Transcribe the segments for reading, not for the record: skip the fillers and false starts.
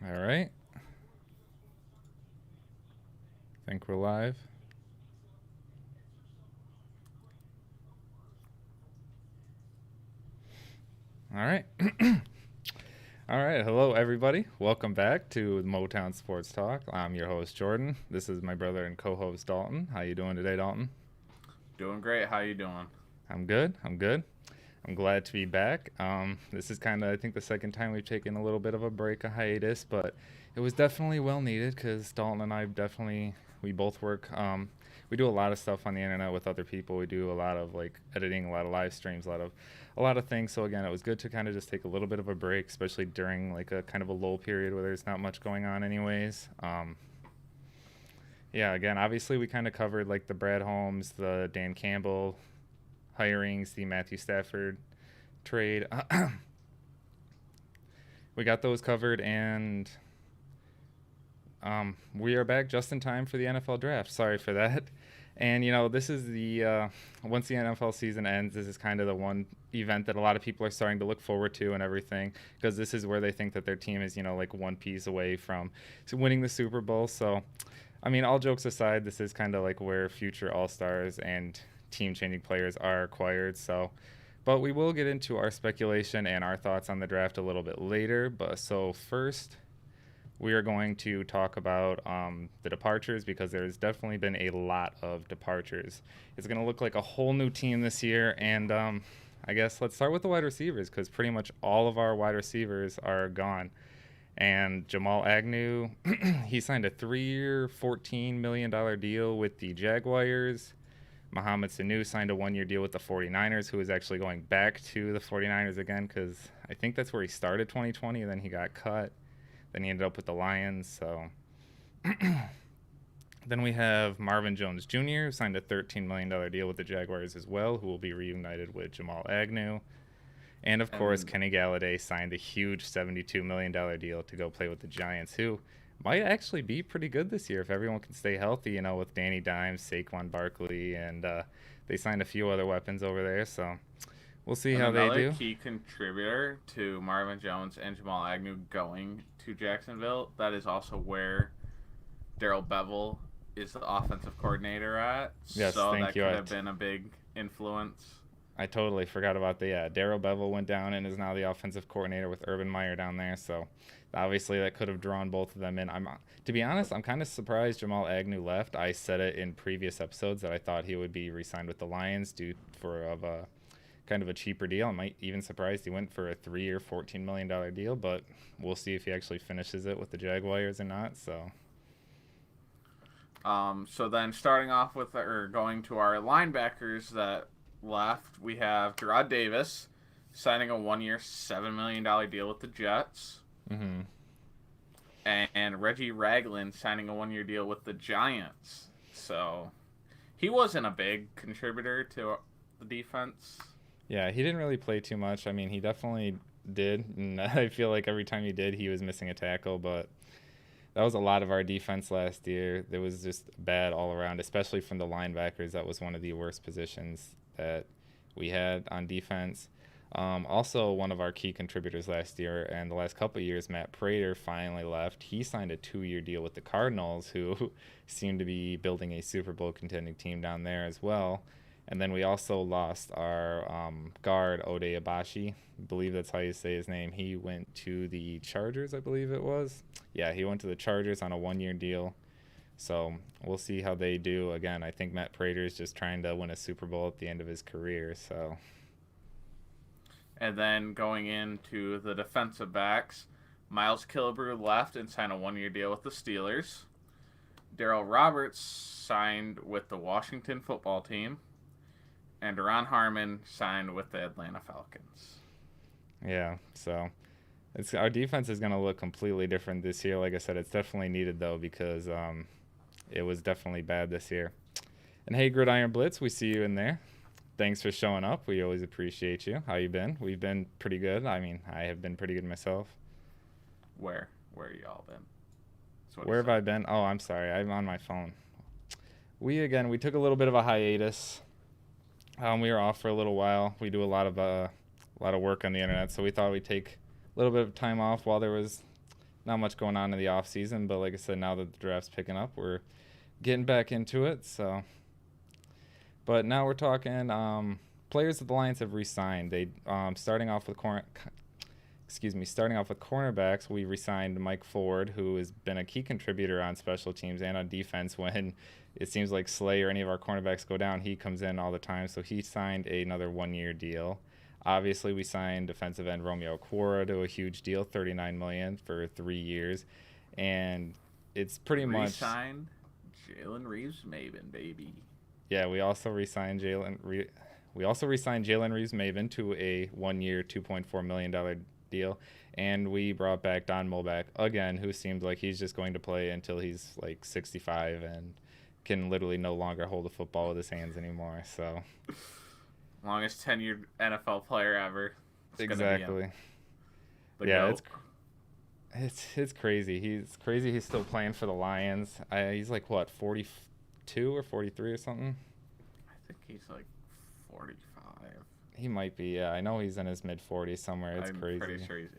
All right. Think we're live. All right. All right. Hello, everybody. Welcome back to Motown Sports Talk. I'm your host, Jordan. This is my brother and co-host, Dalton. How you doing today, Dalton? Doing great. How you doing? I'm good. I'm good. I'm glad to be back. This is kind of, I think, the second time we've taken a little bit of a break, a hiatus, but it was definitely well needed because Dalton and I we both work. We do a lot of stuff on the internet with other people. We do a lot of like editing, a lot of live streams, a lot of things. So again, it was good to kind of just take a little bit of a break, especially during like a kind of a lull period where there's not much going on, anyways. Yeah, again, obviously we kind of covered like the Brad Holmes, the Dan Campbell hirings, the Matthew Stafford trade. We got those covered, and we are back just in time for the NFL draft. Sorry for that. And this is the once the NFL season ends, this is kind of the one event that a lot of people are starting to look forward to and everything, because this is where they think that their team is, like one piece away from winning the Super Bowl. So, I mean, all jokes aside, this is kind of like where future All Stars and team-changing players are acquired. So, but we will get into our speculation and our thoughts on the draft a little bit later. But so first, we are going to talk about the departures, because there's definitely been a lot of departures. It's going to look like a whole new team this year, and I guess let's start with the wide receivers, because pretty much all of our wide receivers are gone. And Jamal Agnew, he signed a 3-year, $14 million deal with the Jaguars. Mohamed Sanu signed a 1-year deal with the 49ers, who is actually going back to the 49ers again, because I think that's where he started 2020, and then he got cut. Then he ended up with the Lions. So then we have Marvin Jones Jr., who signed a $13 million deal with the Jaguars as well, who will be reunited with Jamal Agnew. And of course, And Kenny Galladay signed a huge $72 million deal to go play with the Giants, who might actually be pretty good this year if everyone can stay healthy, with Danny Dimes, Saquon Barkley, and they signed a few other weapons over there. So we'll see and how they another do. key contributor to Marvin Jones and Jamal Agnew going to Jacksonville, that is also where Daryl Bevel is the offensive coordinator at. Yes, So thank that you. could have been a big influence. I totally forgot about the Daryl Bevel went down and is now the offensive coordinator with Urban Meyer down there. So obviously that could have drawn both of them in. To be honest, I'm kind of surprised Jamal Agnew left. I said it in previous episodes that I thought he would be re-signed with the Lions due for a kind of a cheaper deal. I might even surprised he went for a 3-year, $14 million deal, but we'll see if he actually finishes it with the Jaguars or not. So So then starting off with or going to our linebackers that left, we have Gerard Davis signing a 1-year, $7 million deal with the Jets. mm-hmm. And Reggie Ragland signing a 1-year deal with the Giants. So he wasn't a big contributor to the defense. Yeah, he didn't really play too much. I mean, he definitely did, and I feel like every time he did, he was missing a tackle. But that was a lot of our defense last year. It was just bad all around, especially from the linebackers. That was one of the worst positions that we had on defense. Also, one of our key contributors last year and the last couple of years, Matt Prater, finally left. He signed a 2-year deal with the Cardinals, who seem to be building a Super Bowl contending team down there as well. And then we also lost our guard, Ode Abashi. I believe that's how you say his name. He went to the Chargers, I believe it was. Yeah, he went to the Chargers on a 1-year deal. So we'll see how they do. Again, I think Matt Prater is just trying to win a Super Bowl at the end of his career. So And then going into the defensive backs, Miles Killebrew left and signed a 1-year deal with the Steelers. Darrell Roberts signed with the Washington football team. And Ron Harmon signed with the Atlanta Falcons. yeah, so our defense is going to look completely different this year. Like I said, it's definitely needed though, because it was definitely bad this year. And hey, Gridiron Blitz, we see you in there. Thanks for showing up. We always appreciate you. How you been? We've been pretty good. I mean, I have been pretty good myself. Where y'all been? That's what he Where have said. I been? Oh, I'm sorry. I'm on my phone. We took a little bit of a hiatus. We were off for a little while. We do a lot of work on the internet, so we thought we'd take a little bit of time off while there was not much going on in the off season, but like I said, now that the draft's picking up, we're getting back into it. So, but now we're talking players that the Lions have re-signed. They starting off with cornerbacks, we re-signed Mike Ford, who has been a key contributor on special teams and on defense when it seems like Slay or any of our cornerbacks go down. He comes in all the time, so he signed another one-year deal. Obviously, we signed defensive end Romeo Okwara to a huge deal, $39 million for 3 years, and it's pretty much Re-signed Jalen Reeves-Maybin, baby. yeah. We also re-signed Jalen Reeves-Maybin to a 1-year, $2.4 million deal, and we brought back Don Mulback again, who seems like he's just going to play until he's like 65 and can literally no longer hold a football with his hands anymore. So Longest tenured NFL player ever. exactly. Yeah, it's crazy. He's crazy. He's still playing for the Lions. He's like what, 42 or 43 or something. I think he's like 45. He might be. Yeah, I know he's in his mid 40s somewhere. It's crazy. I'm pretty sure he's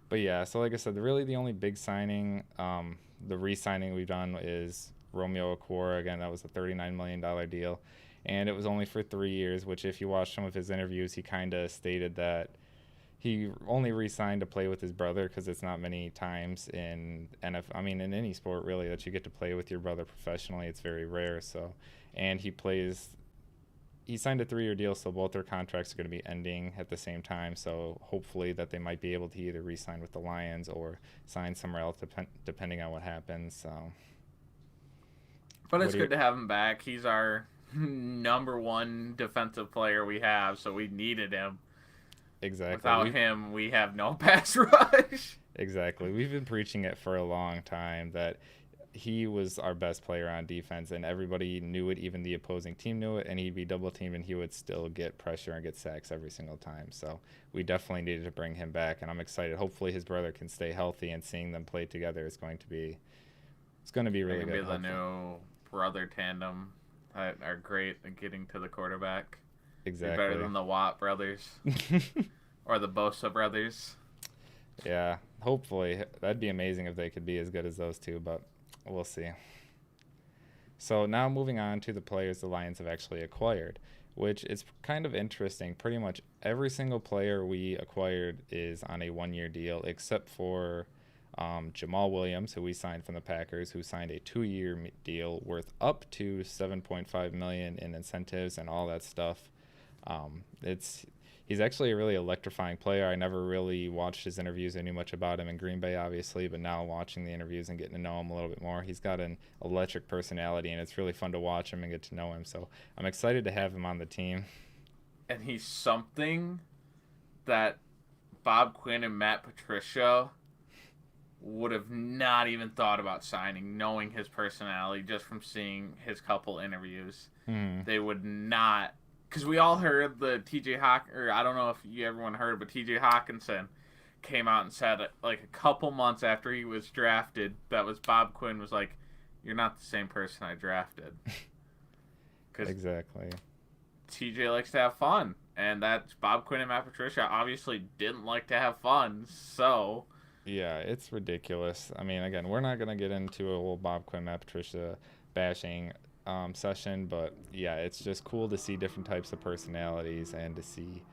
But yeah, so like I said, really the only big signing, the re-signing we've done is Romeo Okwara. Again, that was a $39 million deal, and it was only for 3 years. Which, if you watch some of his interviews, he kind of stated that he only re-signed to play with his brother because it's not many times in in any sport really that you get to play with your brother professionally. It's very rare. So, and he signed a 3-year deal, so both their contracts are going to be ending at the same time. So hopefully that they might be able to either re-sign with the Lions or sign somewhere else, depending on what happens. So, but it's good to have him back. He's our number one defensive player we have, so we needed him. Exactly. Without him, we have no pass rush. Exactly. We've been preaching it for a long time that he was our best player on defense, and everybody knew it. Even the opposing team knew it, and he'd be double teamed, and he would still get pressure and get sacks every single time. So we definitely needed to bring him back, and I'm excited. Hopefully his brother can stay healthy, and seeing them play together is going to be really good. Be the new brother tandem that are great at getting to the quarterback. Exactly. Be better than the Watt brothers or the Bosa brothers. Yeah, hopefully. That'd be amazing if they could be as good as those two, but we'll see. So now moving on to the players the Lions have actually acquired, which is kind of interesting. Pretty much every single player we acquired is on a 1-year deal, except for Jamal Williams, who we signed from the Packers, who signed a 2-year deal worth up to $7.5 million in incentives and all that stuff. He's actually a really electrifying player. I never really watched his interviews. I knew much about him in Green Bay, obviously, but now watching the interviews and getting to know him a little bit more, he's got an electric personality, and it's really fun to watch him and get to know him. So I'm excited to have him on the team. And he's something that Bob Quinn and Matt Patricia would have not even thought about signing, knowing his personality just from seeing his couple interviews. They would not. Because we all heard the TJ or I don't know if everyone heard, but TJ Hawkinson came out and said, like, a couple months after he was drafted, that was Bob Quinn was like, "You're not the same person I drafted." Exactly. TJ likes to have fun, and that's Bob Quinn and Matt Patricia obviously didn't like to have fun, so. Yeah, it's ridiculous. I mean, again, we're not going to get into a whole Bob Quinn, Matt Patricia bashing session, but yeah, it's just cool to see different types of personalities and to see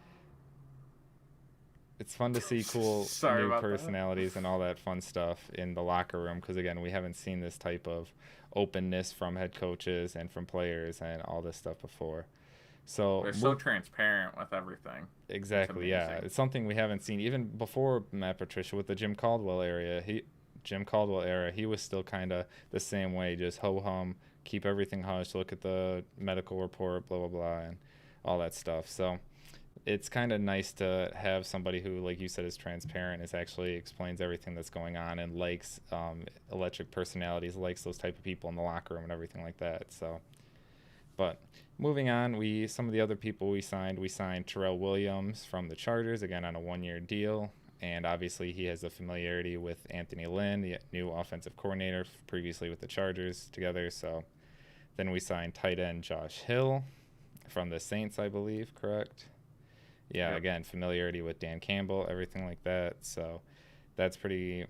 it's fun to see cool new personalities and all that fun stuff in the locker room, because again, we haven't seen this type of openness from head coaches and from players and all this stuff before. So they're so transparent with everything. Exactly. Yeah, it's something we haven't seen even before Matt Patricia with the Jim Caldwell era. He was still kind of the same way, just ho-hum, keep everything hush, look at the medical report, blah, blah, blah, and all that stuff. So it's kind of nice to have somebody who, like you said, is transparent, is actually explains everything that's going on and likes electric personalities, likes those type of people in the locker room and everything like that. So, but moving on, some of the other people we signed Terrell Williams from the Chargers, again on a 1-year deal. And obviously he has a familiarity with Anthony Lynn, the new offensive coordinator, previously with the Chargers together. So then we signed tight end Josh Hill from the Saints, I believe, correct? Yeah, yep. Again, familiarity with Dan Campbell, everything like that. So that's pretty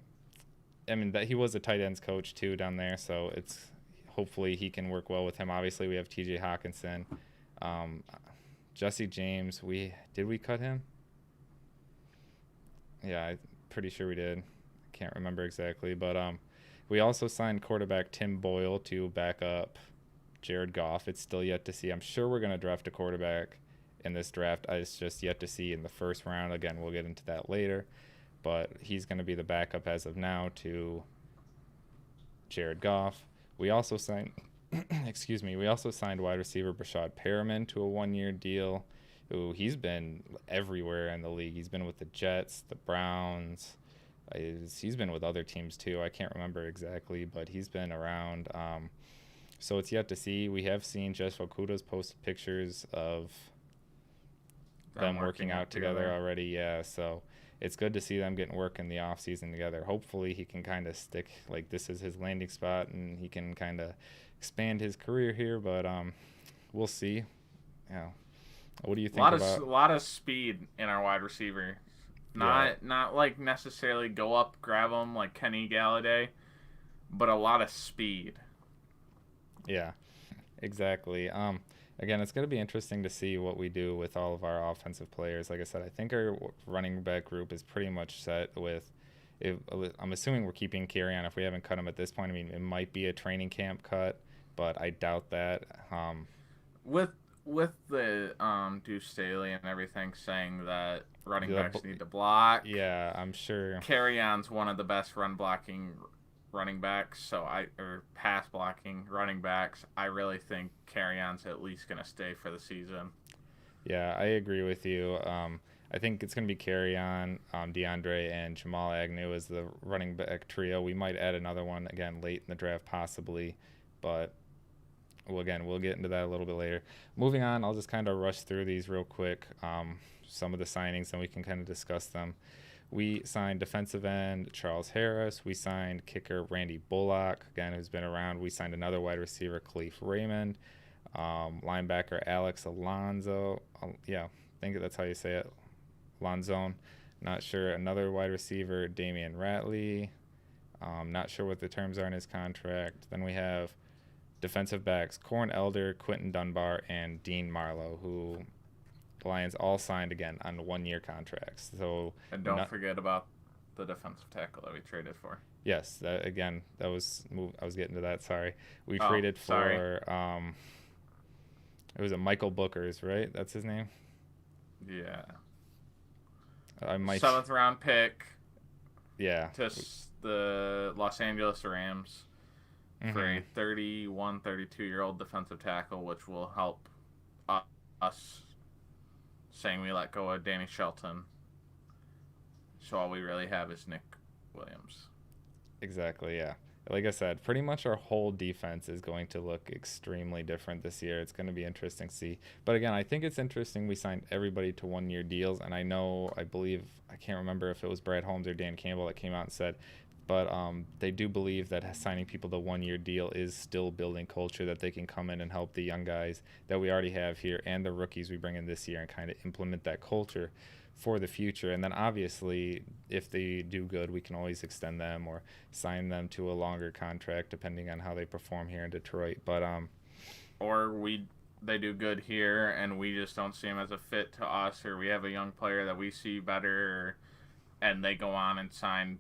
I mean, that he was a tight ends coach too down there, so it's hopefully he can work well with him. Obviously, we have T.J. Hawkinson, um, Jesse James. We cut him? Yeah, I'm pretty sure we did. Can't remember exactly, but we also signed quarterback Tim Boyle to back up Jared Goff. It's still yet to see. I'm sure we're going to draft a quarterback in this draft. It's just yet to see in the first round. Again, we'll get into that later, but he's going to be the backup as of now to Jared Goff. We also signed, excuse me, we also signed wide receiver Brashad Perriman to a 1-year deal. Ooh, he's been everywhere in the league. He's been with the Jets, the Browns. He's been with other teams too. I can't remember exactly, but he's been around. So it's yet to see. We have seen Jess Okuda's posted pictures of them working out together already. Yeah, so it's good to see them getting work in the off season together. Hopefully he can kind of stick, like this is his landing spot and he can kind of expand his career here, but we'll see. Yeah. What do you think about a lot of speed in our wide receiver? Not like necessarily go up, grab them like Kenny Galladay, but a lot of speed. Yeah, exactly. Again, it's going to be interesting to see what we do with all of our offensive players. Like I said, I think our running back group is pretty much set with. I'm assuming we're keeping Kerryon if we haven't cut him at this point. I mean, it might be a training camp cut, but I doubt that. With the Deuce Staley and everything saying that running backs need to block. Yeah, I'm sure. Kerryon's one of the best run blocking running backs, or pass blocking running backs. I really think Kerryon's at least going to stay for the season. Yeah, I agree with you. I think it's going to be Kerryon, DeAndre, and Jamal Agnew as the running back trio. We might add another one again late in the draft, possibly, but we'll get into that a little bit later. Moving on, I'll just kind of rush through these real quick. Some of the signings, and we can kind of discuss them. We signed defensive end Charles Harris. We signed kicker Randy Bullock, again, who's been around. We signed another wide receiver, Khalif Raymond. Linebacker Alex Alonzo. I think that's how you say it. Lonzone. Not sure. Another wide receiver, Damian Ratley. Not sure what the terms are in his contract. Then we have defensive backs, Corn Elder, Quentin Dunbar, and Dean Marlowe, who the Lions all signed again on 1-year contracts. So and don't forget about the defensive tackle that we traded for. Yes, I was getting to that. Sorry, we traded for it was a Michael Booker's, right? That's his name. Yeah. 7th round pick. Yeah. To the Los Angeles Rams. For a 32-year-old defensive tackle, which will help us, saying we let go of Danny Shelton. So all we really have is Nick Williams. Exactly, yeah. Like I said, pretty much our whole defense is going to look extremely different this year. It's going to be interesting to see. But again, I think it's interesting we signed everybody to 1-year deals. And I can't remember if it was Brad Holmes or Dan Campbell that came out and said, but they do believe that signing people to 1-year deal is still building culture, that they can come in and help the young guys that we already have here and the rookies we bring in this year and kind of implement that culture for the future. And then obviously, if they do good, we can always extend them or sign them to a longer contract depending on how they perform here in Detroit. But they do good here and we just don't see them as a fit to us, or we have a young player that we see better and they go on and sign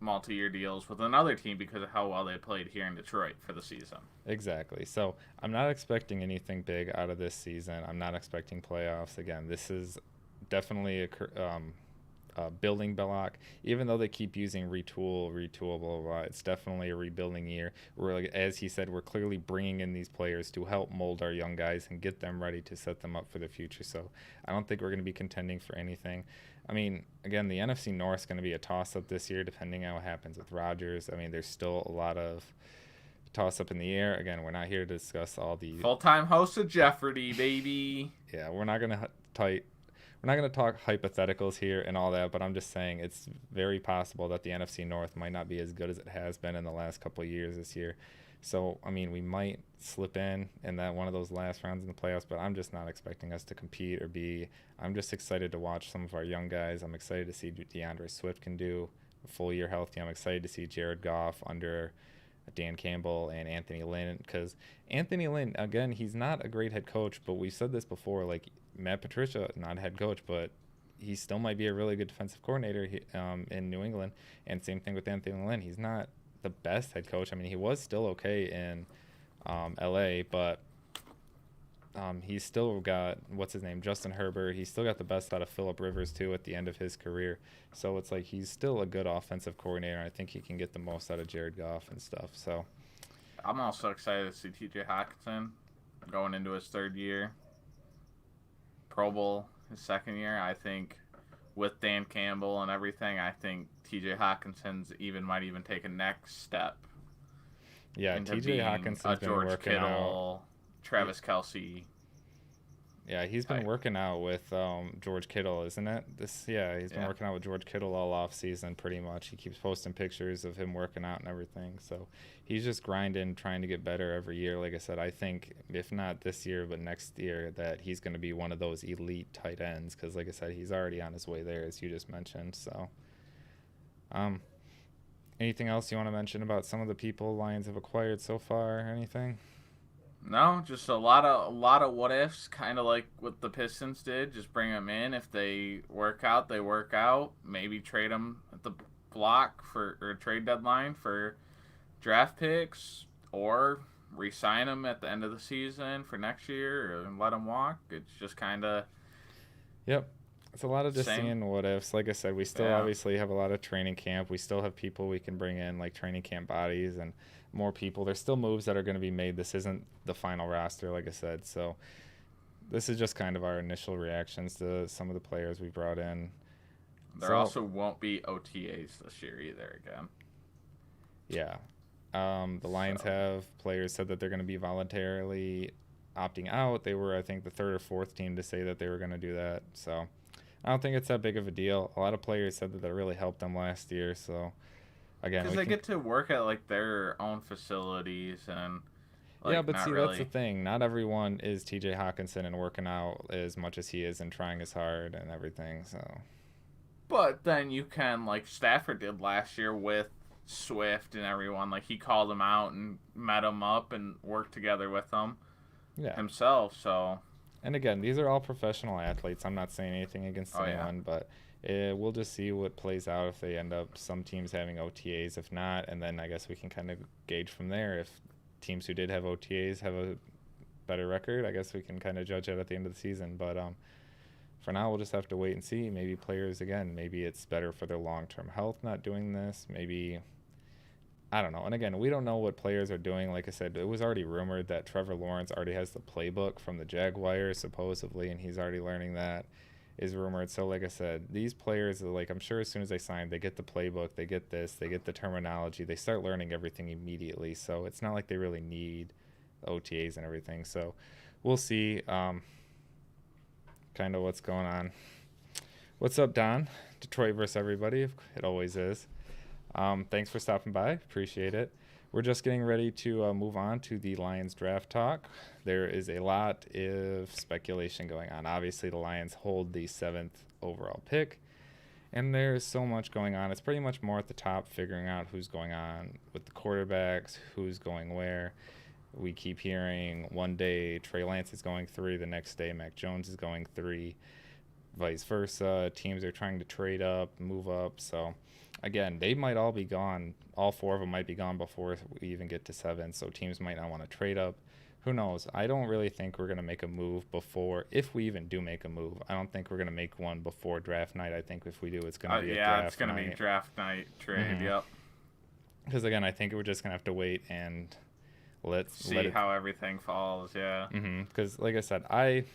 multi-year deals with another team because of how well they played here in Detroit for the season. Exactly. So I'm not expecting anything big out of this season. I'm not expecting playoffs. Again, this is definitely a building block. Even though they keep using retool, blah, blah, blah, it's definitely a rebuilding year. As he said, we're clearly bringing in these players to help mold our young guys and get them ready to set them up for the future. So I don't think we're going to be contending for anything. I mean, again, the NFC North is going to be a toss-up this year depending on what happens with Rodgers. I mean, there's still a lot of toss-up in the air. Again, we're not here to discuss all the full-time host of Jeopardy, baby. Yeah, we're not going to talk hypotheticals here and all that, but I'm just saying it's very possible that the NFC North might not be as good as it has been in the last couple of years this year. So, I mean, we might slip in that one of those last rounds in the playoffs, but I'm just not expecting us to compete I'm just excited to watch some of our young guys. I'm excited to see what DeAndre Swift can do full year healthy. I'm excited to see Jared Goff under Dan Campbell and Anthony Lynn, because Anthony Lynn, again, he's not a great head coach, but we've said this before, like Matt Patricia, not a head coach, but he still might be a really good defensive coordinator in New England. And same thing with Anthony Lynn. He's not the best head coach. I mean, he was still okay in LA, but he's still got, what's his name, Justin Herbert. He's still got the best out of Phillip Rivers too at the end of his career. So it's like he's still a good offensive coordinator. I think he can get the most out of Jared Goff and stuff. So I'm also excited to see T.J. Hockenson going into his third year. Pro Bowl his second year. I think with Dan Campbell and everything, I think T.J. Hawkinson's might even take a next step. Yeah, T.J. Hawkinson's been George working Kittle, out. Travis Kelce. Yeah, he's been working out with George Kittle, isn't it? He's been working out with George Kittle all off season pretty much. He keeps posting pictures of him working out and everything. So he's just grinding, trying to get better every year. Like I said, I think if not this year, but next year, that he's going to be one of those elite tight ends, because like I said, he's already on his way there, as you just mentioned. So anything else you want to mention about some of the people Lions have acquired so far? Anything? No, just a lot of what ifs, kind of like what the Pistons did. Just bring them in. If they work out, they work out. Maybe trade them at the block or trade deadline for draft picks, or re-sign them at the end of the season for next year and let them walk. It's just kind of. Yep. It's a lot of just seeing what ifs. Like I said, we still obviously have a lot of training camp. We still have people we can bring in, like training camp bodies and more people. There's still moves that are going to be made. This isn't the final roster, like I said. So this is just kind of our initial reactions to some of the players we brought in. There also won't be OTAs this year either again. Yeah. The Lions have players said that they're going to be voluntarily opting out. They were, I think, the third or fourth team to say that they were going to do that. So I don't think it's that big of a deal. A lot of players said that that really helped them last year. So again, because they get to work at like their own facilities and but see, that's the thing. Not everyone is T.J. Hawkinson and working out as much as he is and trying as hard and everything. So, but then you can, like Stafford did last year with Swift and everyone. Like he called them out and met them up and worked together with them himself. So, and again, these are all professional athletes. I'm not saying anything against anyone, but we'll just see what plays out if they end up some teams having OTAs. If not, and then I guess we can kind of gauge from there. If teams who did have OTAs have a better record, I guess we can kind of judge it at the end of the season. But for now, we'll just have to wait and see. Maybe players, again, maybe it's better for their long-term health not doing this. Maybe, I don't know. And again, we don't know what players are doing. Like I said, it was already rumored that Trevor Lawrence already has the playbook from the Jaguars, supposedly, and he's already learning that, is rumored. So like I said, these players, like, I'm sure as soon as they sign, they get the playbook, they get this, they get the terminology, they start learning everything immediately. So it's not like they really need OTAs and everything. So we'll see kind of what's going on. What's up, Don? Detroit versus everybody. It always is. Thanks for stopping by. Appreciate it. We're just getting ready to move on to the Lions draft talk. There is a lot of speculation going on. Obviously, the Lions hold the 7th overall pick, and there's so much going on. It's pretty much more at the top, figuring out who's going on with the quarterbacks, who's going where. We keep hearing one day Trey Lance is going 3, the next day Mac Jones is going 3, vice versa. Teams are trying to trade up, move up. So again, they might all be gone. All 4 of them might be gone before we even get to 7. So teams might not want to trade up. Who knows? I don't really think we're going to make a move before, if we even do make a move. I don't think we're going to make one before draft night. I think if we do, it's going to be a draft night. Yeah, it's going to be draft night trade, Yep. Because again, I think we're just going to have to wait and see how everything falls, yeah. Because like I said, I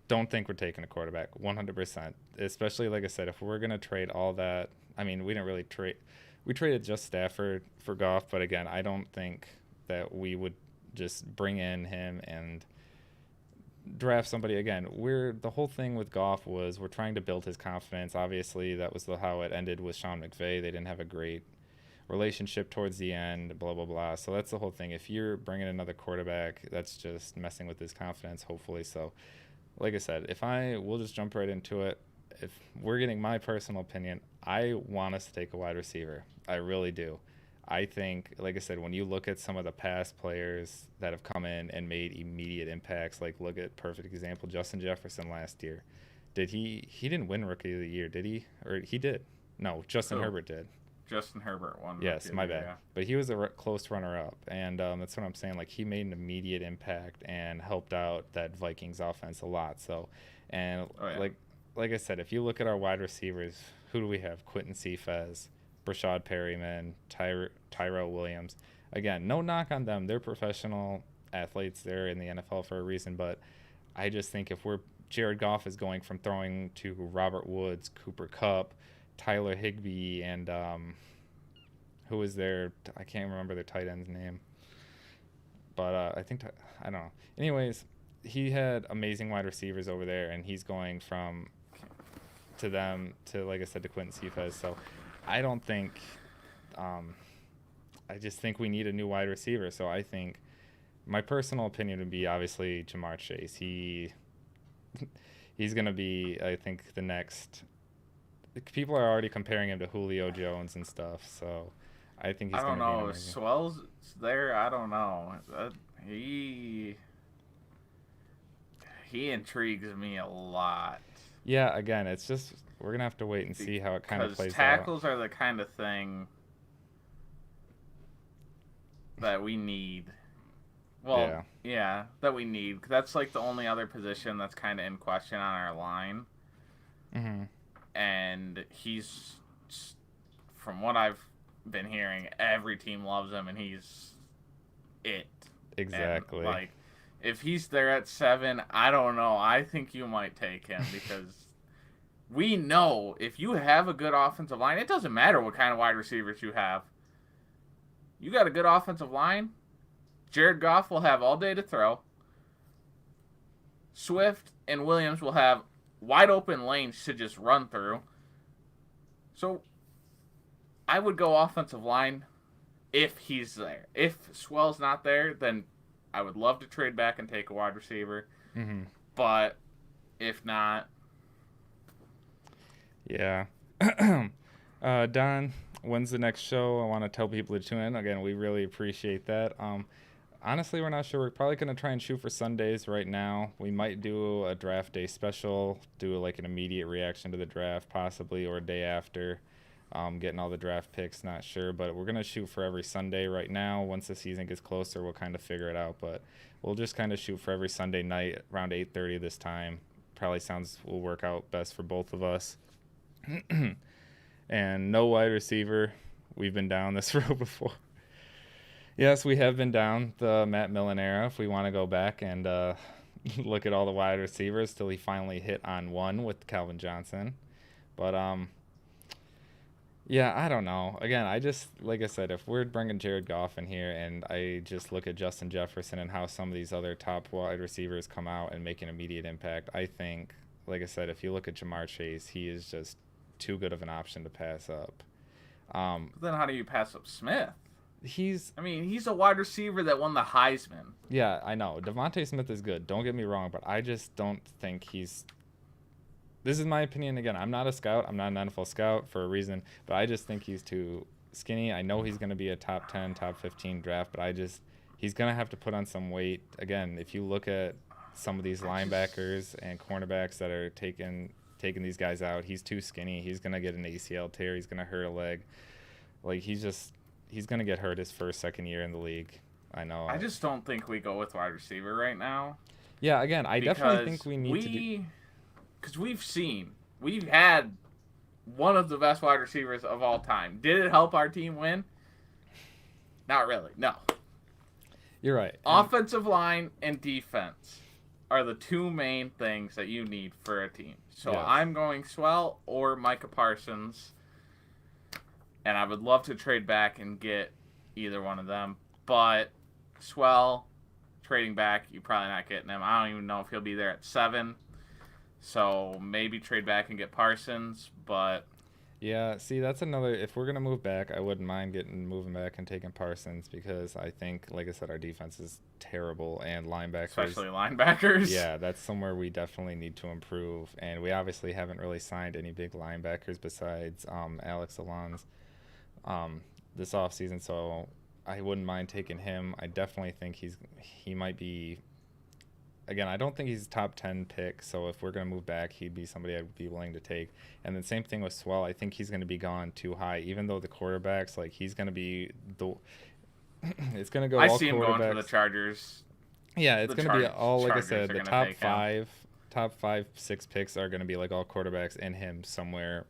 don't think we're taking a quarterback 100%. Especially, like I said, if we're going to trade all that, I mean, we didn't really trade. We traded just Stafford for Goff, but again, I don't think that we would just bring in him and draft somebody. Again, the whole thing with Goff was we're trying to build his confidence. Obviously, that was how it ended with Sean McVay. They didn't have a great relationship towards the end, blah, blah, blah. So that's the whole thing. If you're bringing another quarterback, that's just messing with his confidence, hopefully. So like I said, we'll just jump right into it. if we're getting my personal opinion, I want us to take a wide receiver. I really do. I think, like I said, when you look at some of the past players that have come in and made immediate impacts, like look at perfect example Justin Jefferson last year. Did he didn't win Rookie of the Year, did he? Or he did? No, Justin Herbert did. Justin Herbert won. Yes, my bad. Yeah. But he was a close runner-up, and that's what I'm saying. Like he made an immediate impact and helped out that Vikings offense a lot. So, and like I said, if you look at our wide receivers, who do we have? Quentin Cephas, Brashad Perryman, Tyrell Williams. Again, no knock on them. They're professional athletes. They're in the NFL for a reason. But I just think if Jared Goff is going from throwing to Robert Woods, Cooper Kupp, Tyler Higbee, and who was there? I can't remember the tight end's name. But I don't know. Anyways, he had amazing wide receivers over there, and he's going to them to, like I said, to Quentin Cephas. So I don't think I just think we need a new wide receiver. So I think my personal opinion would be obviously Jamar Chase. He's going to be, I think, the next. People are already comparing him to Julio Jones and stuff. So I think he's going to be amazing. I don't know. Swell's there. I don't know. He intrigues me a lot. Yeah, again, it's just we're going to have to wait and see how it kind of plays out. Because tackles are the kind of thing that we need. Well, yeah, that we need. That's like the only other position that's kind of in question on our line. Mm-hmm. And he's, from what I've been hearing, every team loves him, and he's it. Exactly. And, like, if he's there at 7, I don't know. I think you might take him because we know if you have a good offensive line, it doesn't matter what kind of wide receivers you have. You got a good offensive line, Jared Goff will have all day to throw. Swift and Williams will have wide open lanes to just run through. So I would go offensive line if he's there. If Swell's not there, then I would love to trade back and take a wide receiver. Mm-hmm. But if not... Yeah. Don, when's the next show? I want to tell people to tune in. Again, we really appreciate that. Honestly, we're not sure. We're probably going to try and shoot for Sundays right now. We might do a draft day special, do like an immediate reaction to the draft possibly, or a day after, getting all the draft picks, not sure. But we're going to shoot for every Sunday right now. Once the season gets closer, we'll kind of figure it out. But we'll just kind of shoot for every Sunday night around 8:30 this time. Probably will work out best for both of us. And no wide receiver. We've been down this road before. Yes, we have been down the Matt Millen era. If we want to go back and look at all the wide receivers till he finally hit on one with Calvin Johnson. But, yeah, I don't know. Again, like I said, if we're bringing Jared Goff in here and I just look at Justin Jefferson and how some of these other top wide receivers come out and make an immediate impact, I think, like I said, if you look at Jamar Chase, he is just too good of an option to pass up. But then how do you pass up Smith? He's a wide receiver that won the Heisman. Yeah, I know. Devontae Smith is good. Don't get me wrong, but I just don't think this is my opinion. Again, I'm not a scout. I'm not an NFL scout for a reason, but I just think he's too skinny. I know he's going to be a top 10, top 15 draft, but he's going to have to put on some weight. Again, if you look at some of these linebackers and cornerbacks that are taking these guys out, he's too skinny. He's going to get an ACL tear. He's going to hurt a leg. Like, he's going to get hurt his first, second year in the league. I know. I just don't think we go with wide receiver right now. Yeah, again, I definitely think we need to do... Because we've had one of the best wide receivers of all time. Did it help our team win? Not really, no. You're right. Offensive line and defense are the two main things that you need for a team. So yes. I'm going Swell or Micah Parsons. And I would love to trade back and get either one of them. But Swell, trading back, you're probably not getting him. I don't even know if he'll be there at 7. So maybe trade back and get Parsons. But Yeah, see, that's another. If we're gonna move back, I wouldn't mind moving back and taking Parsons because I think, like I said, our defense is terrible and linebackers. especially linebackers. Yeah, that's somewhere we definitely need to improve, and we obviously haven't really signed any big linebackers besides Alex Alon's um, this offseason. So I wouldn't mind taking him. I definitely think he might be. Again, I don't think he's top 10 pick, so if we're going to move back, he'd be somebody I'd be willing to take. And then same thing with Swell. I think he's going to be gone too high, even though the quarterbacks, like, he's going to be the. It's going to go I all see him going to the quarterbacks. Chargers. Yeah, it's The going to be all, like I Chargers said, are the going to take him. top five, six picks are going to be like all quarterbacks and him somewhere,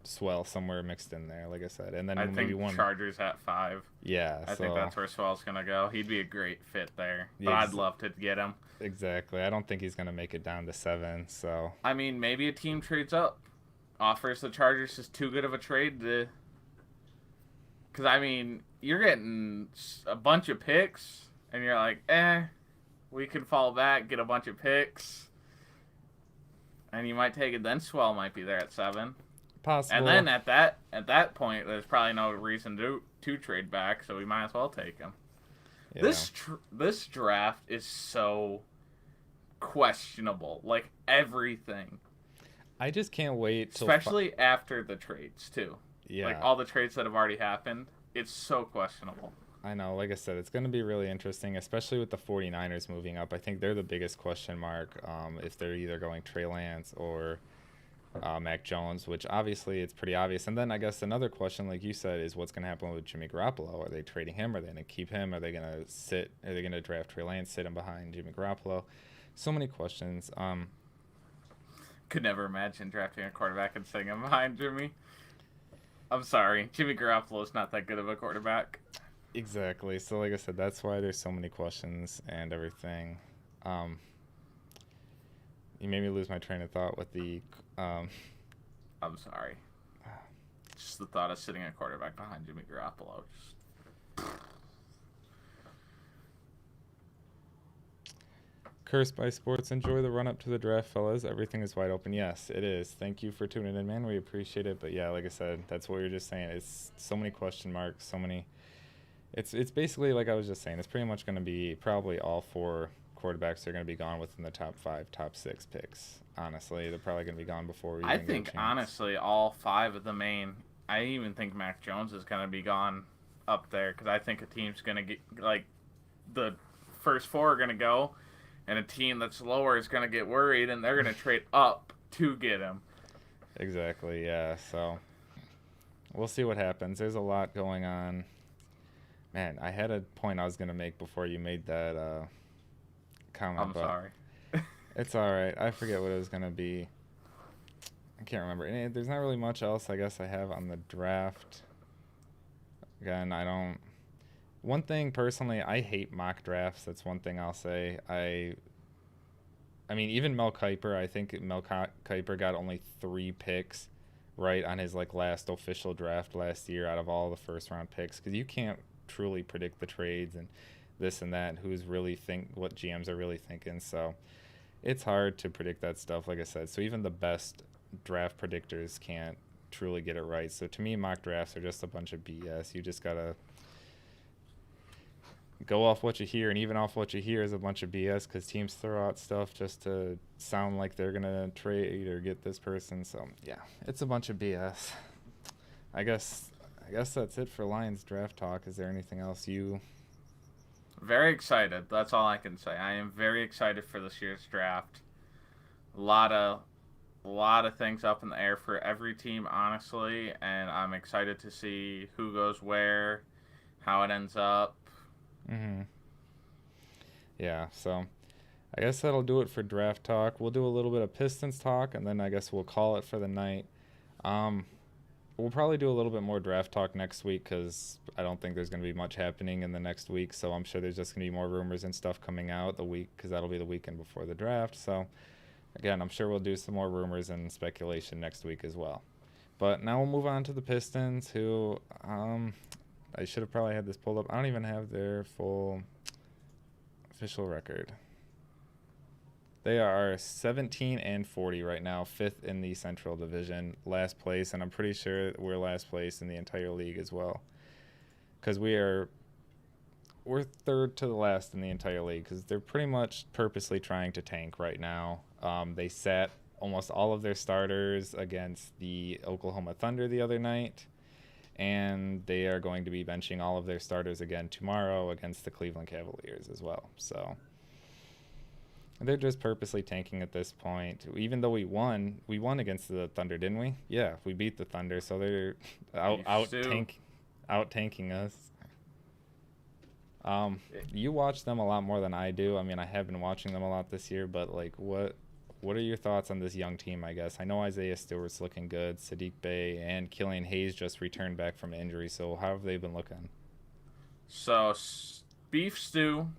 Swell somewhere mixed in there, like I said. And then I maybe think one. Chargers at 5. Yeah, I so. think that's where Swell's going to go. He'd be a great fit there, but Yeah, I'd love to get him. exactly. I don't think he's going to make it down to 7, so. I mean, maybe a team trades up, offers the Chargers is too good of a trade to. Because, I mean, you're getting a bunch of picks, and you're like, we can fall back, get a bunch of picks. And you might take it, then Swell might be there at 7. Possible. And then at that point, there's probably no reason to trade back, so we might as well take him. Yeah. This draft is so questionable, like everything. I just can't wait till Especially after the trades too. yeah. Like all the trades that have already happened, it's so questionable. I know, like I said, it's going to be really interesting, especially with the 49ers moving up. I think they're the biggest question mark if they're either going Trey Lance or Mac Jones, which obviously it's pretty obvious. And then I guess another question, like you said, is what's going to happen with Jimmy Garoppolo? Are they trading him? Are they going to keep him? Are they going to sit? Are they going to draft Trey Lance, sit him behind Jimmy Garoppolo? So many questions. Could never imagine drafting a quarterback and sitting him behind Jimmy. I'm sorry, Jimmy Garoppolo's not that good of a quarterback. Exactly. So like I said, that's why there's so many questions and everything. You made me lose my train of thought with the. I'm sorry. Just the thought of sitting a quarterback behind Jimmy Garoppolo. Cursed by Sports. Enjoy the run up to the draft, fellas. Everything is wide open. Yes, it is. Thank you for tuning in, man. We appreciate it. But yeah, like I said, that's what you're just saying. It's so many question marks, so many. It's basically like I was just saying. It's pretty much going to be probably all 4 quarterbacks are going to be gone within the top 5, top 6 picks. Honestly, they're probably going to be gone before we. I even think get a chance. honestly, all 5 of the main. I even think Mac Jones is going to be gone up there because I think a team's going to get like the first 4 are going to go, and a team that's lower is going to get worried and they're going to trade up to get him. Exactly. Yeah. So we'll see what happens. There's a lot going on. Man, I had a point I was going to make before you made that comment. I'm sorry. It's all right. I forget what it was going to be. I can't remember. And there's not really much else I guess I have on the draft. Again, I don't. One thing personally, I hate mock drafts. That's one thing I'll say. I mean, even Mel Kiper, I think Mel Kiper got only 3 picks right on his like last official draft last year out of all the first round picks because you can't truly predict the trades and this and that, who's really what GMs are really thinking. So it's hard to predict that stuff, like I said. So even the best draft predictors can't truly get it right. So to me, mock drafts are just a bunch of BS. You just gotta go off what you hear, and even off what you hear is a bunch of BS because teams throw out stuff just to sound like they're gonna trade or get this person. So yeah, it's a bunch of BS. I guess that's it for Lions draft talk. Is there anything else you? Very excited. That's all I can say. I am very excited for this year's draft. A lot of things up in the air for every team, honestly, and I'm excited to see who goes where, how it ends up. Yeah, so I guess that'll do it for draft talk. We'll do a little bit of Pistons talk, and then I guess we'll call it for the night. We'll probably do a little bit more draft talk next week because I don't think there's going to be much happening in the next week. So I'm sure there's just going to be more rumors and stuff coming out the week because that'll be the weekend before the draft. So again, I'm sure we'll do some more rumors and speculation next week as well. But now we'll move on to the Pistons, who I should have probably had this pulled up. I don't even have their full official record. They are 17 and 40 right now, fifth in the Central Division, last place, and I'm pretty sure we're last place in the entire league as well, because we're third to the last in the entire league because they're pretty much purposely trying to tank right now. They sat almost all of their starters against the Oklahoma Thunder the other night, and they are going to be benching all of their starters again tomorrow against the Cleveland Cavaliers as well. So they're just purposely tanking at this point. Even though we won against the Thunder, didn't we? Yeah, we beat the Thunder, so they're out tanking us. You watch them a lot more than I do. I mean, I have been watching them a lot this year, but like, what are your thoughts on this young team? I guess I know Isaiah Stewart's looking good. Sadiq Bey and Killian Hayes just returned back from injury. So how have they been looking? So Beef Stew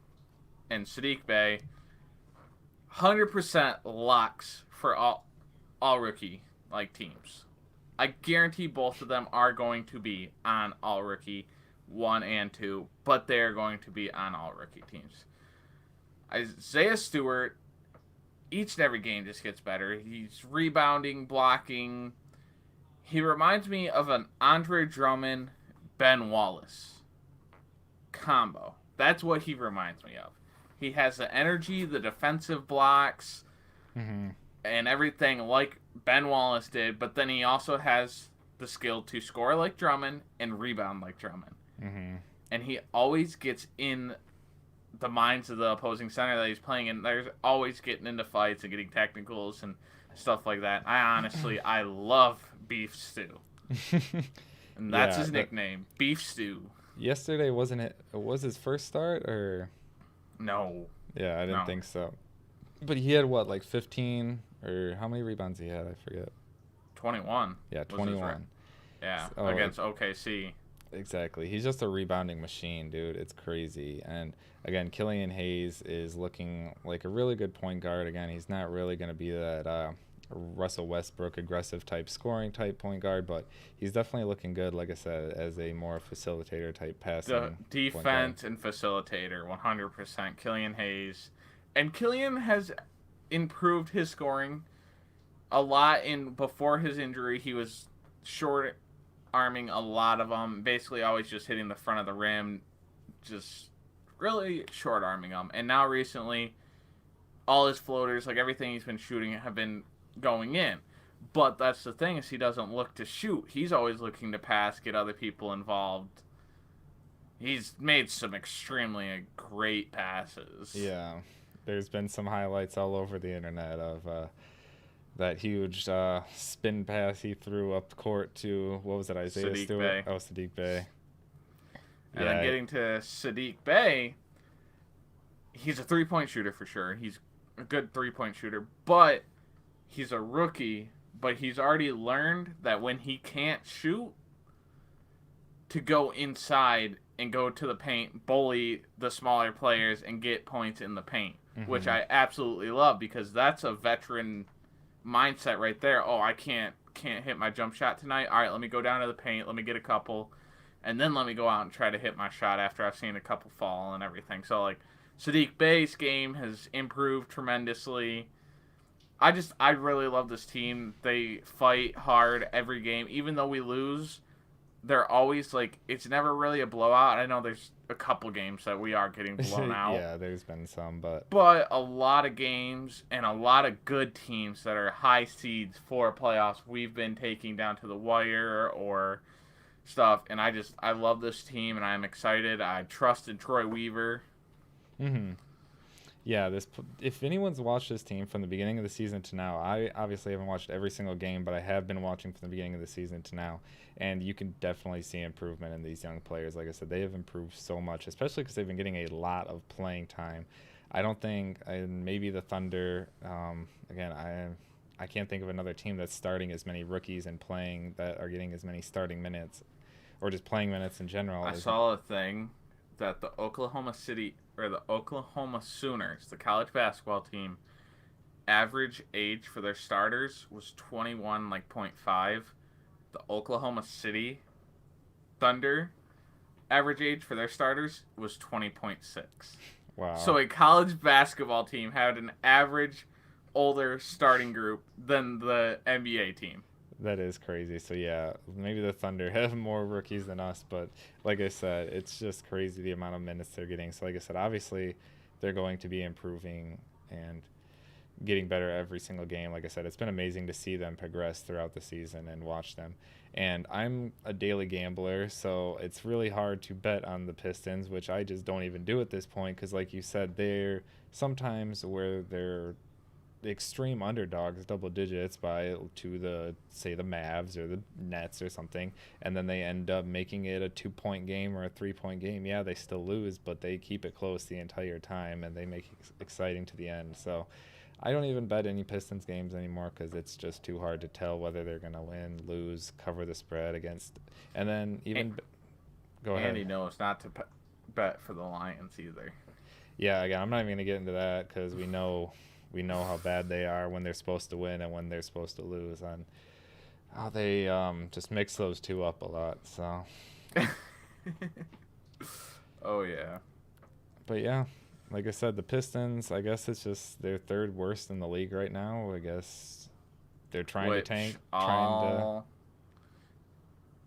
and Sadiq Bey, 100% locks for all rookie like teams. I guarantee both of them are going to be on all rookie 1 and 2, but they're going to be on all rookie teams. Isaiah Stewart, each and every game just gets better. He's rebounding, blocking. He reminds me of an Andre Drummond, Ben Wallace combo. That's what he reminds me of. He has the energy, the defensive blocks, and everything like Ben Wallace did, but then he also has the skill to score like Drummond and rebound like Drummond. And he always gets in the minds of the opposing center that he's playing in. There's always getting into fights and getting technicals and stuff like that. I love Beef Stew. And that's his nickname, Beef Stew. Yesterday, wasn't it? It was his first start, or? No. Yeah, I didn't think so. But he had what, like 15, or how many rebounds he had? I forget. 21. Yeah, 21. Yeah, against OKC. Exactly. He's just a rebounding machine, dude. It's crazy. And again, Killian Hayes is looking like a really good point guard. Again, he's not really going to be that Russell Westbrook aggressive type scoring type point guard, but he's definitely looking good, like I said, as a more facilitator type passing. The defense and facilitator, 100%. Killian Hayes. And Killian has improved his scoring a lot. Before his injury, he was short arming a lot of them, basically always just hitting the front of the rim, just really short arming them. And now recently, all his floaters, like everything he's been shooting, have been going in. But that's the thing, is he doesn't look to shoot. He's always looking to pass, get other people involved. He's made some extremely great passes. Yeah, there's been some highlights all over the internet of that huge spin pass he threw up court to, what was it, Isaiah Sadiq Stewart? Bey. Oh, Sadiq Bey. And then getting to Sadiq Bey, he's a three-point shooter for sure. He's a good three-point shooter, but he's a rookie, but he's already learned that when he can't shoot, to go inside and go to the paint, bully the smaller players, and get points in the paint, which I absolutely love, because that's a veteran mindset right there. Oh, I can't hit my jump shot tonight. All right, let me go down to the paint. Let me get a couple, and then let me go out and try to hit my shot after I've seen a couple fall and everything. So, like, Sadiq Bey's game has improved tremendously. I really love this team. They fight hard every game. Even though we lose, they're always, like, it's never really a blowout. I know there's a couple games that we are getting blown out. Yeah, there's been some, but a lot of games and a lot of good teams that are high seeds for playoffs we've been taking down to the wire or stuff, and I love this team, and I'm excited. I trusted Troy Weaver. Yeah, if anyone's watched this team from the beginning of the season to now, I obviously haven't watched every single game, but I have been watching from the beginning of the season to now, and you can definitely see improvement in these young players. Like I said, they have improved so much, especially because they've been getting a lot of playing time. I don't think, and maybe the Thunder, again, I can't think of another team that's starting as many rookies and playing that are getting as many starting minutes, or just playing minutes in general. I saw a thing that the Oklahoma Sooners, the college basketball team, average age for their starters was 21.5. The Oklahoma City Thunder average age for their starters was 20.6. Wow. So a college basketball team had an average older starting group than the NBA team. That is crazy. So yeah, maybe the Thunder have more rookies than us, but like I said, it's just crazy the amount of minutes they're getting. So like I said, obviously they're going to be improving and getting better every single game. Like I said, it's been amazing to see them progress throughout the season and watch them. And I'm a daily gambler, so it's really hard to bet on the Pistons, which I just don't even do at this point because, like you said, they're sometimes where they're the extreme underdogs, double digits, by to the say the Mavs or the Nets or something, and then they end up making it a 2 point game or a 3 point game. Yeah, they still lose, but they keep it close the entire time and they make it exciting to the end. So I don't even bet any Pistons games anymore because it's just too hard to tell whether they're gonna win, lose, cover the spread against, and then even go ahead. Andy knows not to bet for the Lions either. Yeah, again, I'm not even gonna get into that because we know how bad they are when they're supposed to win and when they're supposed to lose, and how they just mix those two up a lot. So, Oh yeah. but yeah, like I said, the Pistons, I guess it's just they're third worst in the league right now. I guess they're trying to tank,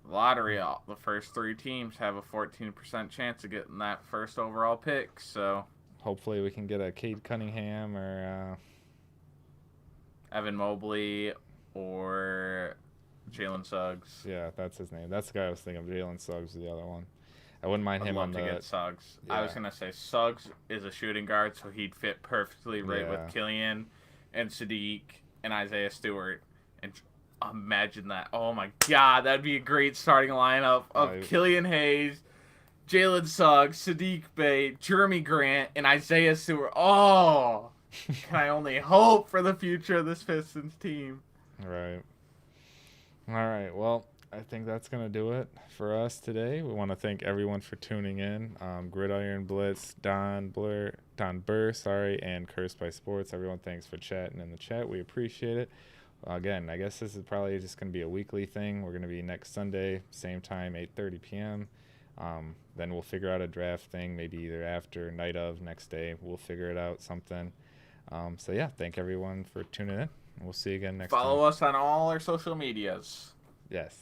lottery. The first three teams have a 14% chance of getting that first overall pick. So hopefully we can get a Cade Cunningham or Evan Mobley or Jalen Suggs. yeah, that's his name. That's the guy I was thinking of. Jalen Suggs is the other one. I wouldn't mind him on to the. Get Suggs. Yeah. I was gonna say Suggs is a shooting guard, so he'd fit perfectly right Yeah. with Killian and Sadiq and Isaiah Stewart. And imagine that! Oh my God, that'd be a great starting lineup of Killian Hayes, Jalen Suggs, Sadiq Bey, Jeremy Grant, and Isaiah Stewart. Oh, can I only hope for the future of this Pistons team? Right. All right. Well, I think that's going to do it for us today. We want to thank everyone for tuning in. Gridiron Blitz, Don Burr, and Cursed by Sports. Everyone, thanks for chatting in the chat. We appreciate it. Again, I guess this is probably just going to be a weekly thing. We're going to be next Sunday, same time, 8:30 p.m. Then we'll figure out a draft thing, maybe either after, night of, next day. We'll figure it out, something. So, yeah, thank everyone for tuning in. We'll see you again next time. Follow us on all our social medias. Yes.